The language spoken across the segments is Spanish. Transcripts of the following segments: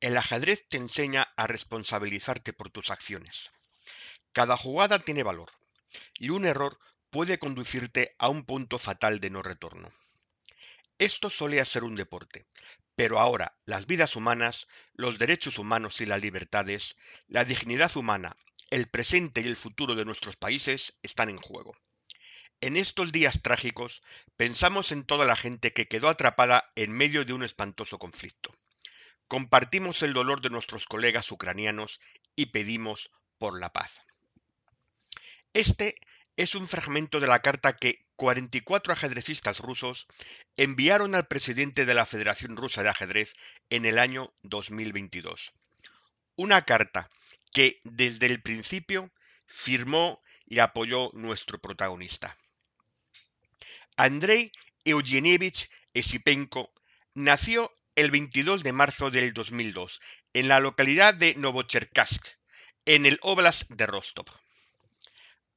El ajedrez te enseña a responsabilizarte por tus acciones. Cada jugada tiene valor, y un error puede conducirte a un punto fatal de no retorno. Esto solía ser un deporte, pero ahora las vidas humanas, los derechos humanos y las libertades, la dignidad humana, el presente y el futuro de nuestros países están en juego. En estos días trágicos, pensamos en toda la gente que quedó atrapada en medio de un espantoso conflicto. Compartimos el dolor de nuestros colegas ucranianos y pedimos por la paz. Este es un fragmento de la carta que 44 ajedrecistas rusos enviaron al presidente de la Federación Rusa de Ajedrez en el año 2022. Una carta que desde el principio firmó y apoyó nuestro protagonista. Andrei Eugenievich Esipenko nació el 22 de marzo del 2002 en la localidad de Novocherkassk, en el óblast de Rostov.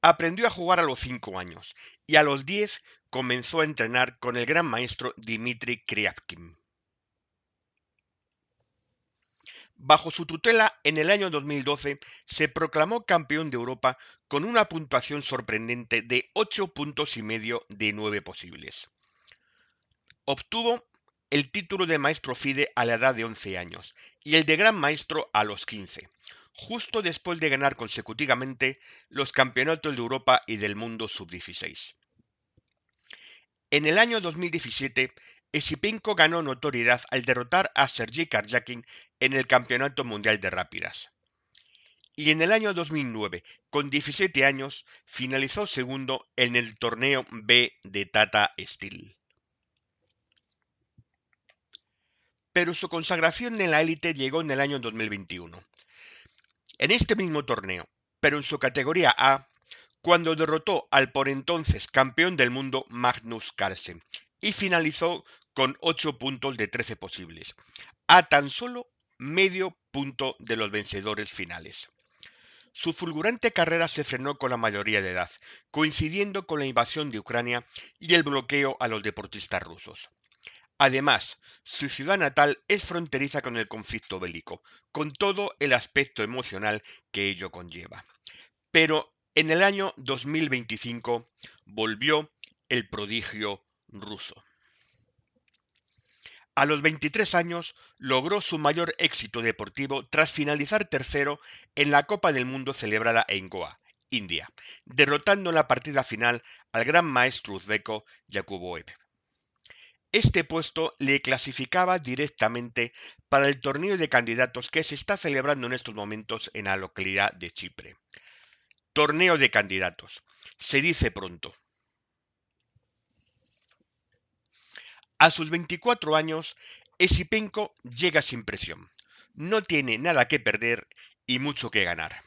Aprendió a jugar a los 5 años y a los 10 comenzó a entrenar con el gran maestro Dmitry Kryavkin. Bajo su tutela, en el año 2012 se proclamó campeón de Europa con una puntuación sorprendente de 8 puntos y medio de 9 posibles. Obtuvo el título de maestro FIDE a la edad de 11 años y el de gran maestro a los 15, justo después de ganar consecutivamente los campeonatos de Europa y del mundo sub-16. En el año 2017, Esipenko ganó notoriedad al derrotar a Sergei Karjakin en el Campeonato Mundial de Rápidas. Y en el año 2009, con 17 años, finalizó segundo en el torneo B de Tata Steel. Pero su consagración en la élite llegó en el año 2021. En este mismo torneo, pero en su categoría A, cuando derrotó al por entonces campeón del mundo Magnus Carlsen y finalizó con 8 puntos de 13 posibles, a tan solo medio punto de los vencedores finales. Su fulgurante carrera se frenó con la mayoría de edad, coincidiendo con la invasión de Ucrania y el bloqueo a los deportistas rusos. Además, su ciudad natal es fronteriza con el conflicto bélico, con todo el aspecto emocional que ello conlleva. Pero en el año 2025 volvió el prodigio ruso. A los 23 años logró su mayor éxito deportivo tras finalizar tercero en la Copa del Mundo celebrada en Goa, India, derrotando en la partida final al gran maestro uzbeko Yakuboev. Este puesto le clasificaba directamente para el torneo de candidatos que se está celebrando en estos momentos en la localidad de Chipre. Torneo de candidatos. Se dice pronto. A sus 24 años, Esipenko llega sin presión. No tiene nada que perder y mucho que ganar.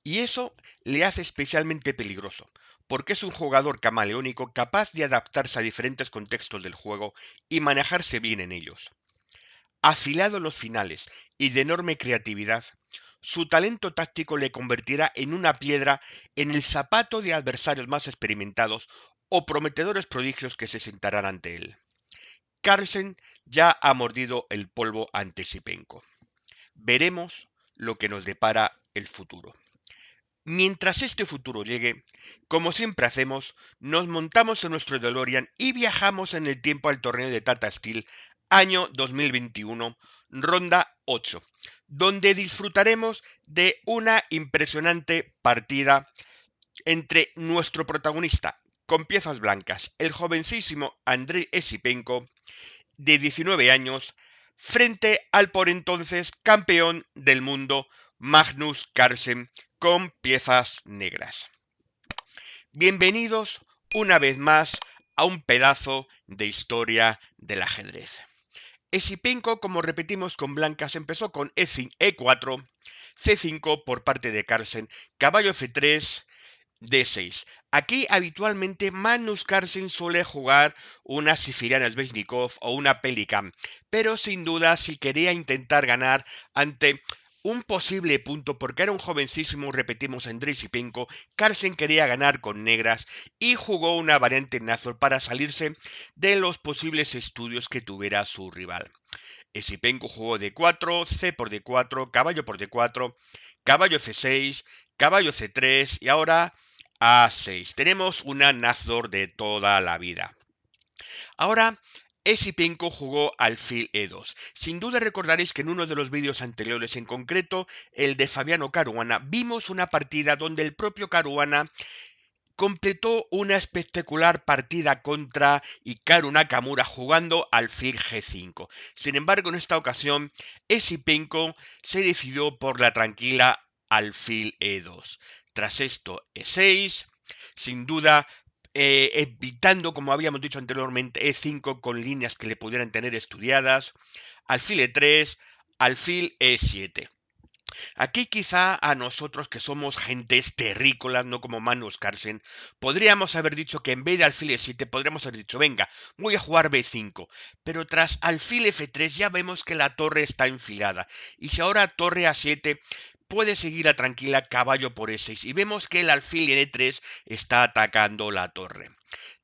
Y eso le hace especialmente peligroso, porque es un jugador camaleónico capaz de adaptarse a diferentes contextos del juego y manejarse bien en ellos. Afilado en los finales y de enorme creatividad, su talento táctico le convertirá en una piedra en el zapato de adversarios más experimentados o prometedores prodigios que se sentarán ante él. Carlsen ya ha mordido el polvo ante Esipenko. Veremos lo que nos depara el futuro. Mientras este futuro llegue, como siempre hacemos, nos montamos en nuestro DeLorean y viajamos en el tiempo al torneo de Tata Steel, año 2021, ronda 8, donde disfrutaremos de una impresionante partida entre nuestro protagonista, con piezas blancas, el jovencísimo Andrei Esipenko, de 19 años, frente al por entonces campeón del mundo Magnus Carlsen, con piezas negras. Bienvenidos una vez más a un pedazo de historia del ajedrez. Esipenko, como repetimos con blancas, empezó con E4, C5 por parte de Carlsen, caballo F3, D6. Aquí habitualmente Magnus Carlsen suele jugar una Sifiriana Sveshnikov o una Pelican, pero sin duda si quería intentar ganar ante un posible punto, porque era un jovencísimo, repetimos, Andrei Esipenko, Carlsen quería ganar con negras y jugó una variante Nazor para salirse de los posibles estudios que tuviera su rival. Esipenco jugó D4, C por D4, caballo por D4, caballo F6, caballo C3 y ahora A6. Tenemos una Nazor de toda la vida. Ahora, Esipenko jugó alfil E2. Sin duda recordaréis que en uno de los vídeos anteriores, en concreto el de Fabiano Caruana, vimos una partida donde el propio Caruana completó una espectacular partida contra Hikaru Nakamura jugando alfil G5. Sin embargo, en esta ocasión, Esipenko se decidió por la tranquila alfil E2. Tras esto, E6, sin duda evitando, como habíamos dicho anteriormente, E5 con líneas que le pudieran tener estudiadas, alfil E3, alfil E7. Aquí quizá a nosotros que somos gentes terrícolas, no como Magnus Carlsen, podríamos haber dicho que en vez de alfil E7 podríamos haber dicho, venga, voy a jugar B5, pero tras alfil F3 ya vemos que la torre está enfilada, y si ahora torre A7 puede seguir a tranquila caballo por E6, y vemos que el alfil en E3 está atacando la torre.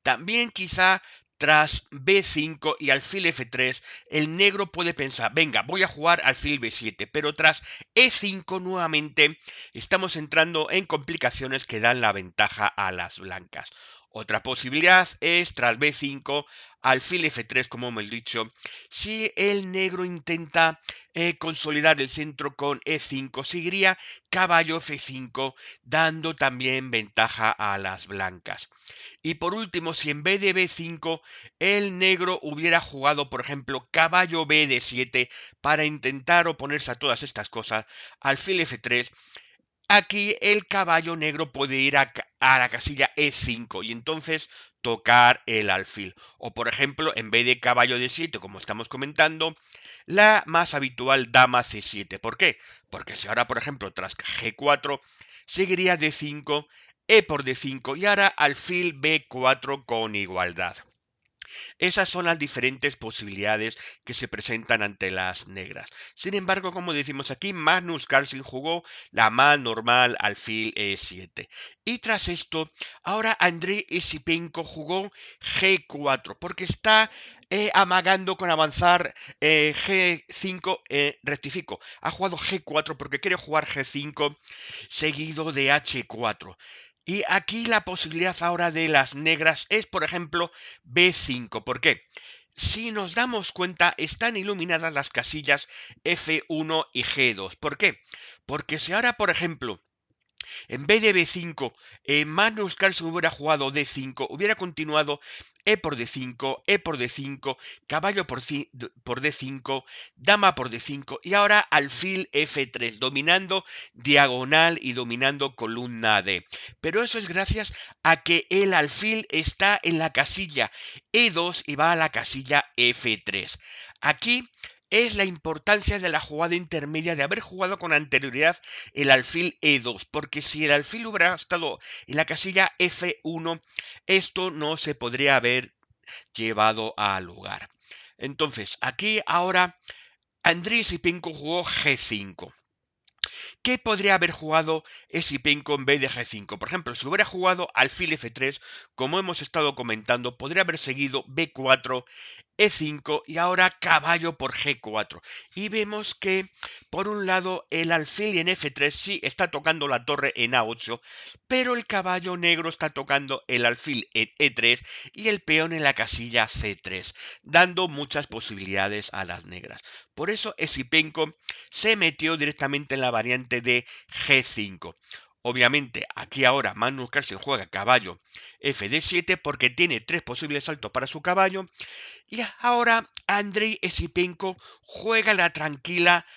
También quizá tras B5 y alfil F3, el negro puede pensar, venga, voy a jugar alfil B7, pero tras E5 nuevamente estamos entrando en complicaciones que dan la ventaja a las blancas. Otra posibilidad es tras B5, alfil F3, como hemos dicho, si el negro intenta consolidar el centro con E5, seguiría caballo F5, dando también ventaja a las blancas. Y por último, si en vez de B5 el negro hubiera jugado, por ejemplo, caballo B de 7 para intentar oponerse a todas estas cosas, alfil F3, aquí el caballo negro puede ir a la casilla E5 y entonces tocar el alfil. O por ejemplo, en vez de caballo D7, como estamos comentando, la más habitual dama C7. ¿Por qué? Porque si ahora, por ejemplo, tras G4, seguiría D5, E por D5 y ahora alfil B4 con igualdad. Esas son las diferentes posibilidades que se presentan ante las negras. Sin embargo, como decimos aquí, Magnus Carlsen jugó la más normal alfil E7. Y tras esto, ahora Andrei Esipenko jugó G4, porque está amagando con avanzar G5, rectifico, ha jugado G4 porque quiere jugar G5 seguido de H4. Y aquí la posibilidad ahora de las negras es, por ejemplo, B5. ¿Por qué? Si nos damos cuenta, están iluminadas las casillas F1 y G2. ¿Por qué? Porque si ahora, por ejemplo, en vez de B5, Magnus Carlsen hubiera jugado D5, hubiera continuado E por D5, E por D5, caballo por D5, dama por D5 y ahora alfil F3, dominando diagonal y dominando columna D. Pero eso es gracias a que el alfil está en la casilla E2 y va a la casilla F3. Aquí es la importancia de la jugada intermedia de haber jugado con anterioridad el alfil E2, porque si el alfil hubiera estado en la casilla F1, esto no se podría haber llevado al lugar. Entonces, aquí ahora Andriy Sipenko jugó G5. ¿Qué podría haber jugado Esipenko en vez de G5? Por ejemplo, si hubiera jugado alfil F3, como hemos estado comentando, podría haber seguido B4, E5 y ahora caballo por G4. Y vemos que, por un lado, el alfil en F3 sí está tocando la torre en A8, pero el caballo negro está tocando el alfil en E3 y el peón en la casilla C3, dando muchas posibilidades a las negras. Por eso Esipenko se metió directamente en la variante de G5. Obviamente, aquí ahora Magnus Carlsen juega caballo Fd7 porque tiene 3 posibles saltos para su caballo. Y ahora Andrei Esipenko juega la tranquila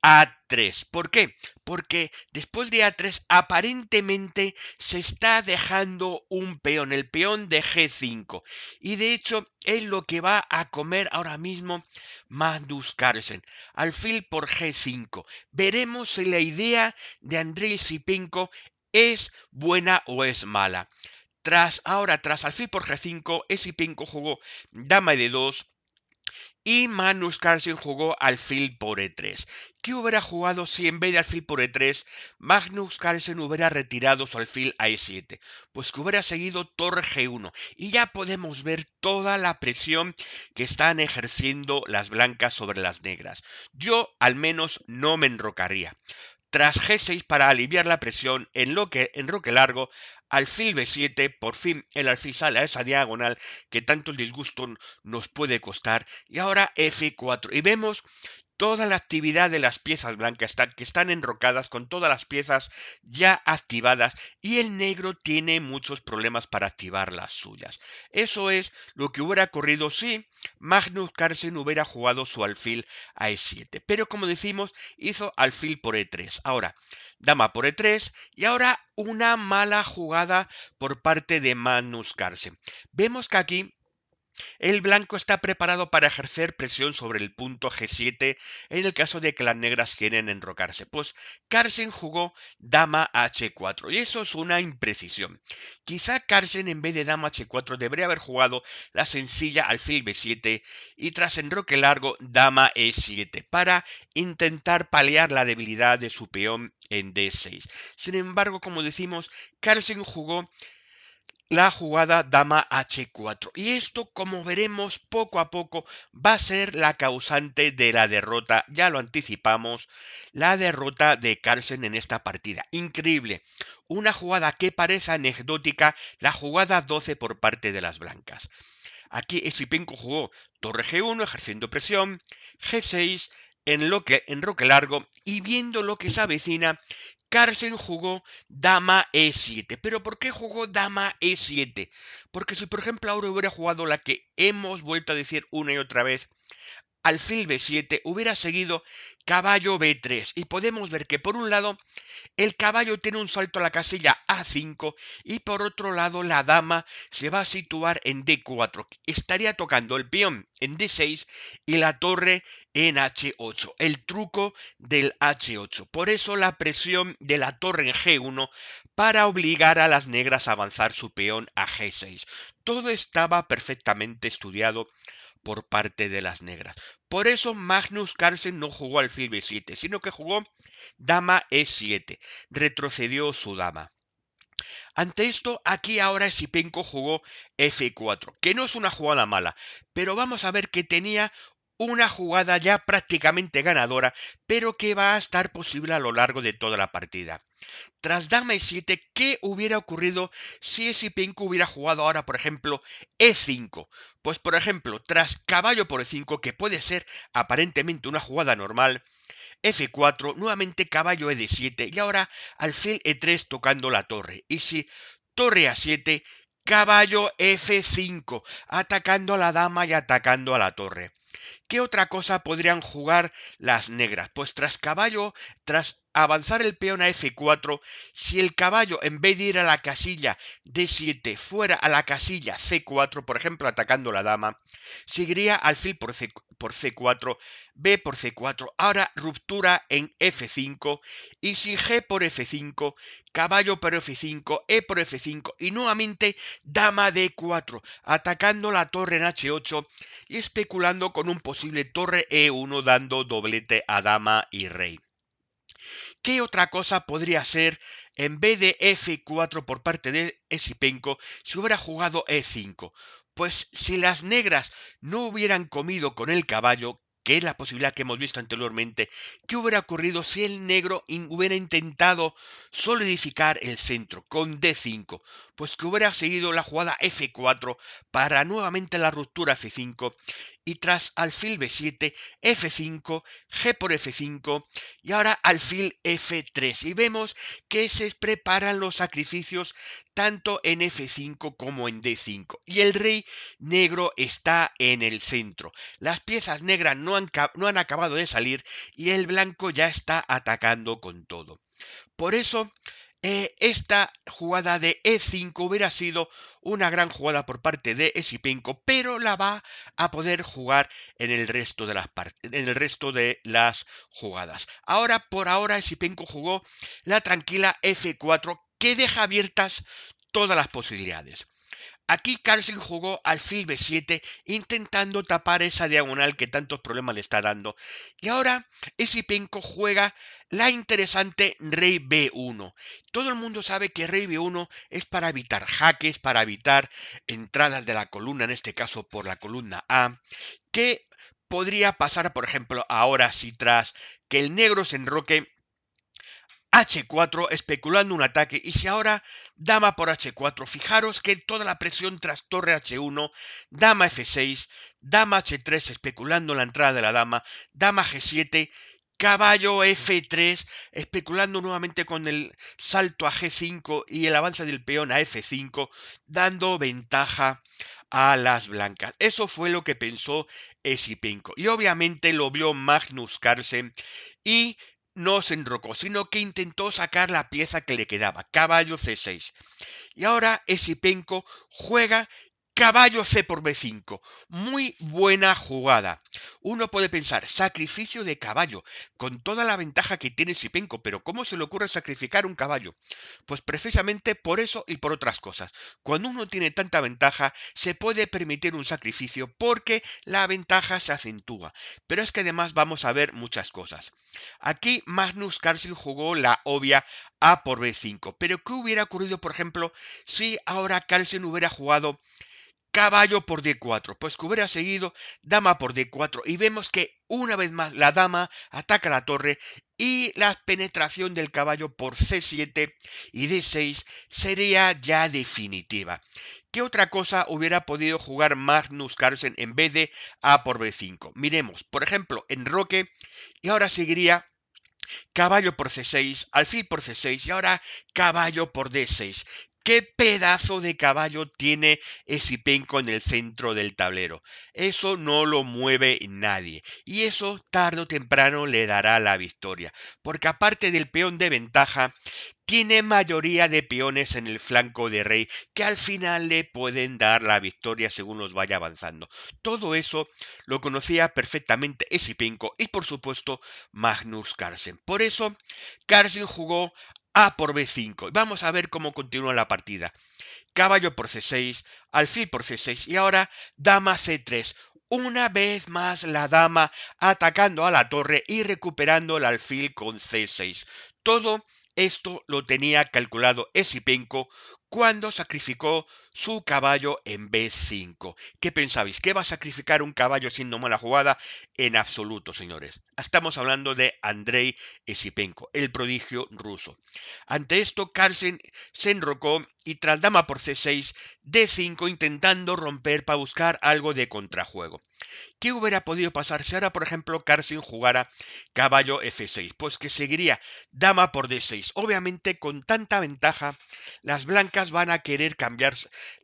A3. ¿Por qué? Porque después de A3 aparentemente se está dejando un peón, el peón de G5. Y de hecho es lo que va a comer ahora mismo Magnus Carlsen. Alfil por G5. Veremos si la idea de Andrei Esipenko es buena o es mala. Tras alfil por G5, Esipenko jugó dama de 2 y Magnus Carlsen jugó alfil por E3. ¿Qué hubiera jugado si en vez de alfil por E3 Magnus Carlsen hubiera retirado su alfil a E7? Pues que hubiera seguido torre G1 y ya podemos ver toda la presión que están ejerciendo las blancas sobre las negras. Yo al menos no me enrocaría. Tras G6 para aliviar la presión en roque largo, alfil B7, por fin el alfil sale a esa diagonal que tanto el disgusto nos puede costar, y ahora F4. Y vemos toda la actividad de las piezas blancas que están enrocadas con todas las piezas ya activadas y el negro tiene muchos problemas para activar las suyas. Eso es lo que hubiera ocurrido si Magnus Carlsen hubiera jugado su alfil a E7. Pero como decimos, hizo alfil por E3. Ahora, dama por E3 y ahora una mala jugada por parte de Magnus Carlsen. Vemos que aquí el blanco está preparado para ejercer presión sobre el punto G7 en el caso de que las negras quieren enrocarse. Pues Carlsen jugó dama H4 y eso es una imprecisión. Quizá Carlsen en vez de dama H4 debería haber jugado la sencilla alfil B7 y tras enroque largo dama E7 para intentar paliar la debilidad de su peón en D6. Sin embargo, como decimos, Carlsen jugó la jugada dama H4. Y esto, como veremos poco a poco, va a ser la causante de la derrota, ya lo anticipamos, la derrota de Carlsen en esta partida. Increíble. Una jugada que parece anecdótica, la jugada 12 por parte de las blancas. Aquí Esipenko jugó torre G1 ejerciendo presión, G6 en roque largo y viendo lo que se avecina, Carlsen jugó dama E7. ¿Pero por qué jugó dama E7? Porque si por ejemplo ahora hubiera jugado la que hemos vuelto a decir una y otra vez, alfil B7, hubiera seguido caballo B3 y podemos ver que por un lado el caballo tiene un salto a la casilla A5 y por otro lado la dama se va a situar en D4. Estaría tocando el peón en D6 y la torre en H8. El truco del H8. Por eso la presión de la torre en G1 para obligar a las negras a avanzar su peón a G6. Todo estaba perfectamente estudiado por parte de las negras. Por eso Magnus Carlsen no jugó alfil B7, sino que jugó dama E7. Retrocedió su dama. Ante esto, aquí ahora Esipenko jugó F4, que no es una jugada mala, pero vamos a ver que tenía una jugada ya prácticamente ganadora, pero que va a estar posible a lo largo de toda la partida. Tras dama E7, ¿qué hubiera ocurrido si Esipenko hubiera jugado ahora, por ejemplo, E5? Pues, por ejemplo, tras caballo por E5, que puede ser aparentemente una jugada normal, F4, nuevamente caballo E7 y ahora alfil E3 tocando la torre. Y si torre A7, caballo F5, atacando a la dama y atacando a la torre. ¿Qué otra cosa podrían jugar las negras? Pues tras caballo, tras avanzar el peón a F4, si el caballo en vez de ir a la casilla D7 fuera a la casilla C4, por ejemplo atacando la dama, seguiría alfil por C4, B por C4, ahora ruptura en F5 y si G por F5, caballo por F5, E por F5 y nuevamente dama D4, atacando la torre en H8 y especulando con un posible torre E1 dando doblete a dama y rey. ¿Qué otra cosa podría ser en vez de F4 por parte de Esipenko si hubiera jugado E5? Pues si las negras no hubieran comido con el caballo, que es la posibilidad que hemos visto anteriormente, ¿qué hubiera ocurrido si el negro hubiera intentado solidificar el centro con D5? Pues que hubiera seguido la jugada F4 para nuevamente la ruptura F5 y tras alfil B7, F5, G por F5 y ahora alfil F3. Y vemos que se preparan los sacrificios tanto en F5 como en D5. Y el rey negro está en el centro. Las piezas negras no han acabado de salir y el blanco ya está atacando con todo. Por eso, esta jugada de E5 hubiera sido una gran jugada por parte de Esipenko, pero la va a poder jugar en el resto de las jugadas. Ahora, por ahora, Esipenko jugó la tranquila F4 que deja abiertas todas las posibilidades. Aquí Carlsen jugó alfil b7 intentando tapar esa diagonal que tantos problemas le está dando. Y ahora Esipenko juega la interesante rey b1. Todo el mundo sabe que rey b1 es para evitar jaques, para evitar entradas de la columna, en este caso por la columna A, que podría pasar, por ejemplo, ahora si tras que el negro se enroque H4 especulando un ataque y si ahora dama por H4, fijaros que toda la presión tras torre H1, dama F6, dama H3 especulando la entrada de la dama G7, caballo F3 especulando nuevamente con el salto a G5 y el avance del peón a F5, dando ventaja a las blancas. Eso fue lo que pensó Esipenko y obviamente lo vio Magnus Carlsen y no se enrocó, sino que intentó sacar la pieza que le quedaba, caballo C6. Y ahora Esipenko juega caballo C por B5. Muy buena jugada. Uno puede pensar, sacrificio de caballo, con toda la ventaja que tiene Esipenko, pero ¿cómo se le ocurre sacrificar un caballo? Pues precisamente por eso y por otras cosas. Cuando uno tiene tanta ventaja, se puede permitir un sacrificio porque la ventaja se acentúa. Pero es que además vamos a ver muchas cosas. Aquí Magnus Carlsen jugó la obvia A por B5. Pero ¿qué hubiera ocurrido, por ejemplo, si ahora Carlsen hubiera jugado caballo por D4? Pues que hubiera seguido dama por D4 y vemos que una vez más la dama ataca la torre y la penetración del caballo por C7 y D6 sería ya definitiva. ¿Qué otra cosa hubiera podido jugar Magnus Carlsen en vez de A por B5? Miremos, por ejemplo, enroque y ahora seguiría caballo por C6, alfil por C6 y ahora caballo por D6. ¿Qué pedazo de caballo tiene Esipenko en el centro del tablero? Eso no lo mueve nadie. Y eso tarde o temprano le dará la victoria. Porque aparte del peón de ventaja, tiene mayoría de peones en el flanco de rey que al final le pueden dar la victoria según los vaya avanzando. Todo eso lo conocía perfectamente Esipenko y por supuesto Magnus Carlsen. Por eso Carlsen jugó A por B5. Vamos a ver cómo continúa la partida. Caballo por C6, alfil por C6 y ahora dama C3. Una vez más la dama atacando a la torre y recuperando el alfil con C6. Todo esto lo tenía calculado Esipenko cuando sacrificó su caballo en B5. ¿Qué pensabais? ¿Que va a sacrificar un caballo siendo mala jugada? En absoluto, señores. Estamos hablando de Andrei Esipenko, el prodigio ruso. Ante esto, Carlsen se enrocó y tras dama por C6, D5 intentando romper para buscar algo de contrajuego. ¿Qué hubiera podido pasar si ahora, por ejemplo, Carlsen jugara caballo F6? Pues que seguiría dama por D6. Obviamente, con tanta ventaja, las blancas van a querer cambiar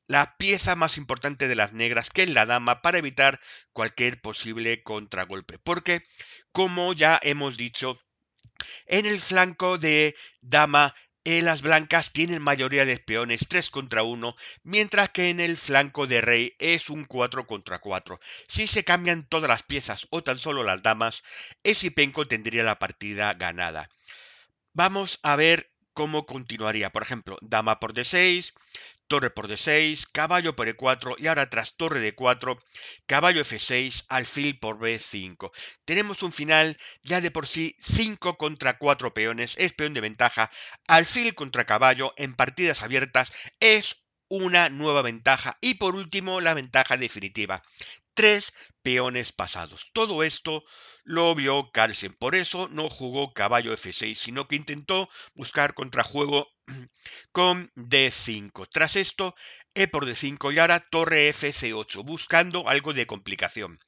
la pieza más importante de las negras, que es la dama, para evitar cualquier posible contragolpe. Porque, como ya hemos dicho, en el flanco de dama, las blancas tienen mayoría de peones 3 contra 1, mientras que en el flanco de rey es un 4 contra 4. Si se cambian todas las piezas o tan solo las damas, Esipenko tendría la partida ganada. Vamos a ver cómo continuaría. Por ejemplo, dama por D6, torre por D6, caballo por E4 y ahora tras torre D4, caballo F6, alfil por B5. Tenemos un final ya de por sí 5 contra 4 peones, es peón de ventaja, alfil contra caballo en partidas abiertas es una nueva ventaja y por último la ventaja definitiva. 3 peones pasados. Todo esto lo vio Carlsen, por eso no jugó caballo F6, sino que intentó buscar contrajuego con D5. Tras esto, E por D5 y ahora torre FC8, buscando algo de complicación.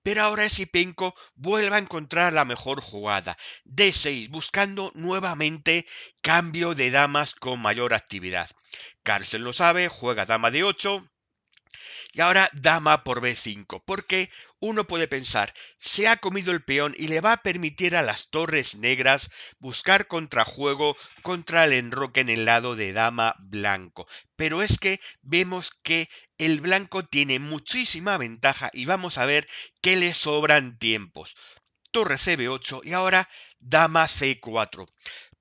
Pero ahora Esipenko vuelve a encontrar la mejor jugada. D6, buscando nuevamente cambio de damas con mayor actividad. Carlsen lo sabe, juega dama D8, y ahora dama por B5, porque uno puede pensar, se ha comido el peón y le va a permitir a las torres negras buscar contrajuego contra el enroque en el lado de dama blanco. Pero es que vemos que el blanco tiene muchísima ventaja y vamos a ver que le sobran tiempos. Torre CB8 y ahora dama C4.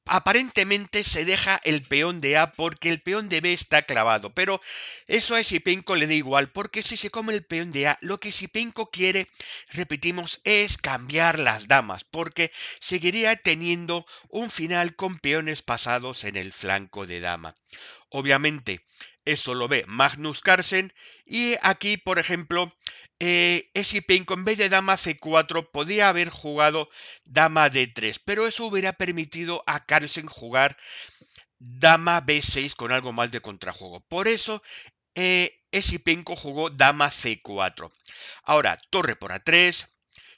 Aparentemente se deja el peón de A porque el peón de B está clavado, pero eso a Esipenko le da igual, porque si se come el peón de A, lo que Esipenko quiere, repetimos, es cambiar las damas, porque seguiría teniendo un final con peones pasados en el flanco de dama. Obviamente, eso lo ve Magnus Carlsen y aquí, por ejemplo, Esipenko en vez de dama C4 podía haber jugado dama D3, pero eso hubiera permitido a Carlsen jugar dama B6 con algo más de contrajuego. Por eso, Esipenko jugó dama C4. Ahora, torre por A3,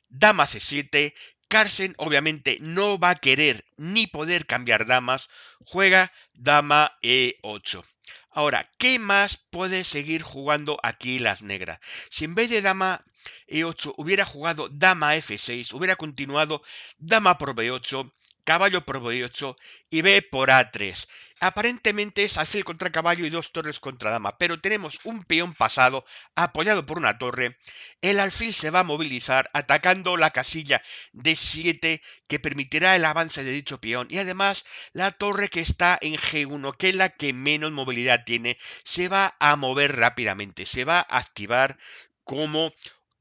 dama C7. Carlsen obviamente no va a querer ni poder cambiar damas, juega dama E8. Ahora, ¿qué más puede seguir jugando aquí las negras? Si en vez de dama E8 hubiera jugado dama F6, hubiera continuado dama por B8, caballo por B8 y B por A3. Aparentemente es alfil contra caballo y dos torres contra dama, pero tenemos un peón pasado apoyado por una torre. El alfil se va a movilizar atacando la casilla D7 que permitirá el avance de dicho peón y además la torre que está en G1, que es la que menos movilidad tiene, se va a mover rápidamente, se va a activar como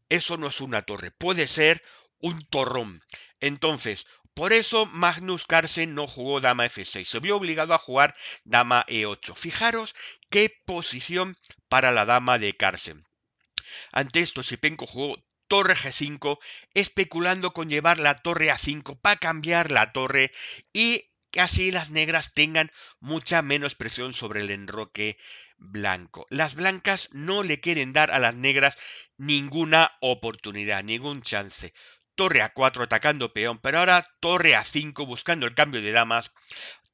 eso no es una torre, puede ser un torrón. Entonces, por eso Magnus Carlsen no jugó dama F6, se vio obligado a jugar dama E8. Fijaros qué posición para la dama de Carlsen. Ante esto, Sipenko jugó torre G5, especulando con llevar la torre A5 para cambiar la torre y que así las negras tengan mucha menos presión sobre el enroque blanco. Las blancas no le quieren dar a las negras ninguna oportunidad, ningún chance. Torre A4 atacando peón, pero ahora torre A5 buscando el cambio de damas.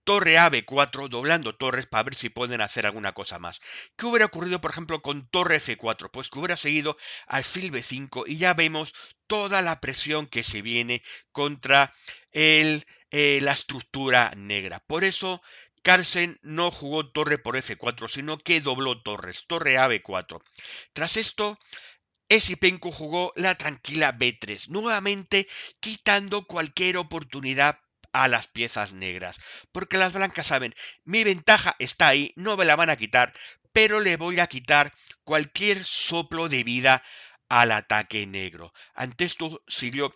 Torre a B4, doblando torres para ver si pueden hacer alguna cosa más. ¿Qué hubiera ocurrido, por ejemplo, con torre F4? Pues que hubiera seguido alfil B5 y ya vemos toda la presión que se viene contra la estructura negra. Por eso Carlsen no jugó torre por F4, sino que dobló torres, torre a B4. Tras esto, Esipenko jugó la tranquila B3, nuevamente quitando cualquier oportunidad a las piezas negras, porque las blancas saben, mi ventaja está ahí, no me la van a quitar, pero le voy a quitar cualquier soplo de vida al ataque negro. Ante esto siguió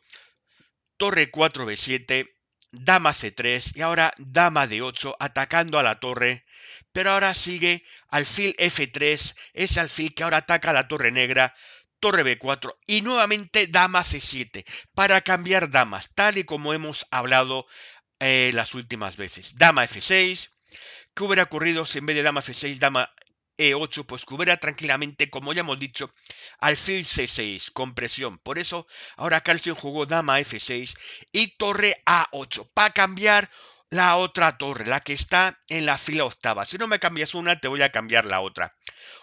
torre 4B7, dama C3 y ahora dama D8 atacando a la torre, pero ahora sigue alfil F3, ese alfil que ahora ataca a la torre negra, torre B4 y nuevamente dama C7 para cambiar damas, tal y como hemos hablado las últimas veces. Dama F6, ¿qué hubiera ocurrido si en vez de dama F6, dama E8, pues que hubiera tranquilamente, como ya hemos dicho, alfil C6 con presión? Por eso ahora Carlsen jugó dama F6 y torre A8 para cambiar la otra torre, la que está en la fila octava. Si no me cambias una, te voy a cambiar la otra.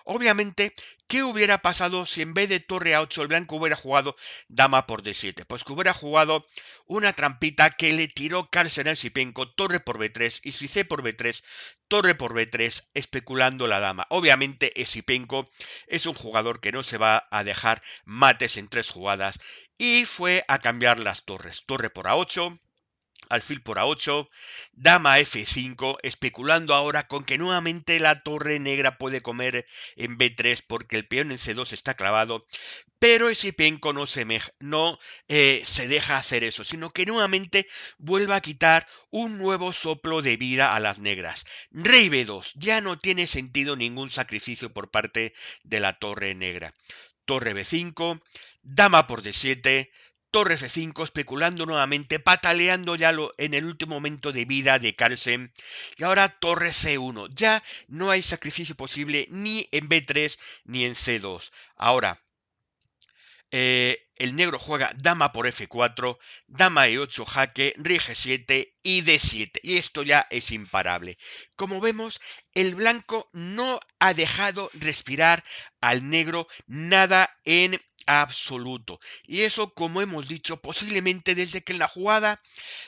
Obviamente, ¿qué hubiera pasado si en vez de torre A8 el blanco hubiera jugado dama por D7? Pues que hubiera jugado una trampita que le tiró Carlsen al Sipenko, torre por B3 y si C por B3, torre por B3, especulando la dama. Obviamente, Esipenko es un jugador que no se va a dejar mates en 3 jugadas y fue a cambiar las torres. Torre por A8, alfil por A8, dama F5, especulando ahora con que nuevamente la torre negra puede comer en B3 porque el peón en C2 está clavado, pero Esipenko no se deja hacer eso, sino que nuevamente vuelve a quitar un nuevo soplo de vida a las negras. Rey B2, ya no tiene sentido ningún sacrificio por parte de la torre negra. Torre B5, dama por D7, torre F5, especulando nuevamente, pataleando ya en el último momento de vida de Carlsen. Y ahora torre C1. Ya no hay sacrificio posible ni en B3 ni en C2. Ahora, el negro juega dama por F4, dama E8 jaque, rey G7 y D7. Y esto ya es imparable. Como vemos, el blanco no ha dejado respirar al negro nada en absoluto. Y eso, como hemos dicho, posiblemente desde que en la jugada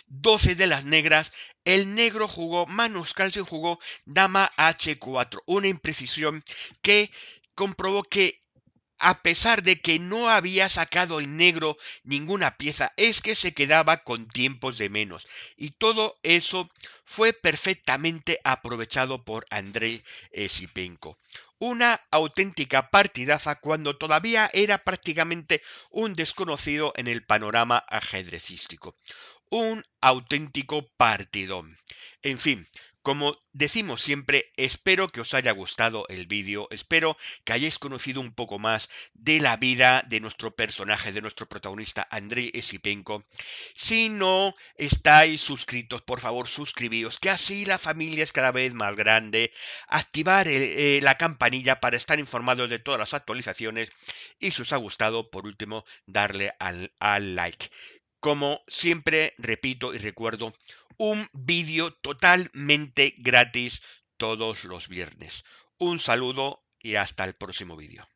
12 de las negras, el negro jugó, Magnus Carlsen jugó dama H4. Una imprecisión que comprobó que a pesar de que no había sacado el negro ninguna pieza, es que se quedaba con tiempos de menos. Y todo eso fue perfectamente aprovechado por Andrei Sipenko. Una auténtica partidaza cuando todavía era prácticamente un desconocido en el panorama ajedrecístico. Un auténtico partidón. En fin, como decimos siempre, espero que os haya gustado el vídeo, espero que hayáis conocido un poco más de la vida de nuestro personaje, de nuestro protagonista Andrei Esipenko. Si no estáis suscritos, por favor suscribíos, que así la familia es cada vez más grande. Activar la campanilla para estar informados de todas las actualizaciones y si os ha gustado, por último, darle al like. Como siempre repito y recuerdo, un vídeo totalmente gratis todos los viernes. Un saludo y hasta el próximo vídeo.